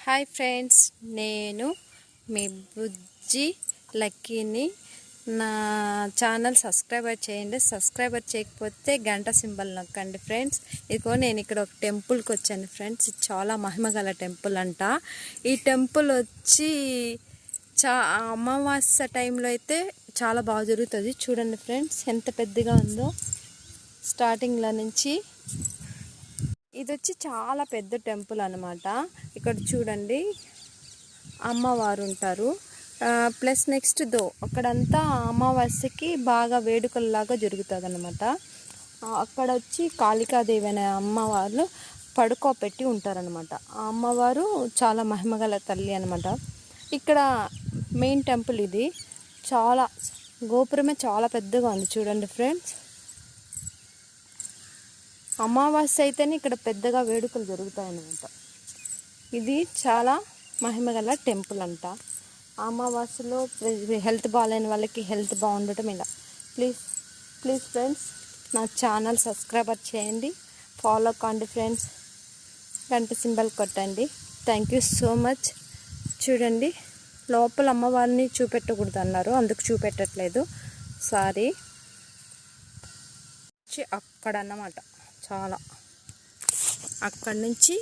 Hi friends, నేను మీ బుజ్జి లక్కీని. నా channel subscriber చేయండి. సబ్స్క్రైబర్ చేయకపోతే గంట సింబల్ నొక్కండి ఫ్రెండ్స్. ఇదిగో నేను ఇక్కడ ఒక టెంపుల్కి వచ్చాను ఫ్రెండ్స్. ఇది చాలా మహిమగల టెంపుల్ అంట. ఈ టెంపుల్ వచ్చి అమావాస్య టైంలో అయితే చాలా బాగా జరుగుతుంది. చూడండి ఫ్రెండ్స్ ఎంత పెద్దగా ఉందో స్టార్టింగ్లో నుంచి. ఇది వచ్చి చాలా పెద్ద టెంపుల్ అనమాట. ఇక్కడ చూడండి అమ్మవారు ఉంటారు. ప్లస్ నెక్స్ట్ అక్కడంతా అమావాస్యకి బాగా వేడుకల్లాగా జరుగుతుంది అనమాట. అక్కడ వచ్చి కాళికాదేవి అనే అమ్మవారు పడుకోబెట్టి ఉంటారనమాట. ఆ అమ్మవారు చాలా మహిమగల తల్లి అనమాట. ఇక్కడ మెయిన్ టెంపుల్ ఇది. చాలా గోపురమే చాలా పెద్దగా ఉంది చూడండి ఫ్రెండ్స్. అమావాస్య అయితేనే ఇక్కడ పెద్దగా వేడుకలు జరుగుతాయి అన్నమాట. ఇది చాలా మహిమగల టెంపుల్ అంట. అమావాస్యలో హెల్త్ బాగాలేని వాళ్ళకి హెల్త్ బాగుండటం ఇలా. ప్లీజ్ ఫ్రెండ్స్, నా ఛానల్ సబ్స్క్రైబర్ చేయండి, ఫాలో కండి ఫ్రెండ్స్, గంట సింబల్ కొట్టండి. Thank you so much. చూడండి లోపల అమ్మవారిని చూపెట్టకూడదు అన్నారు, అందుకు చూపెట్టట్లేదు, సారీ. అక్కడ అన్నమాట చాలా అక్కడి నుంచి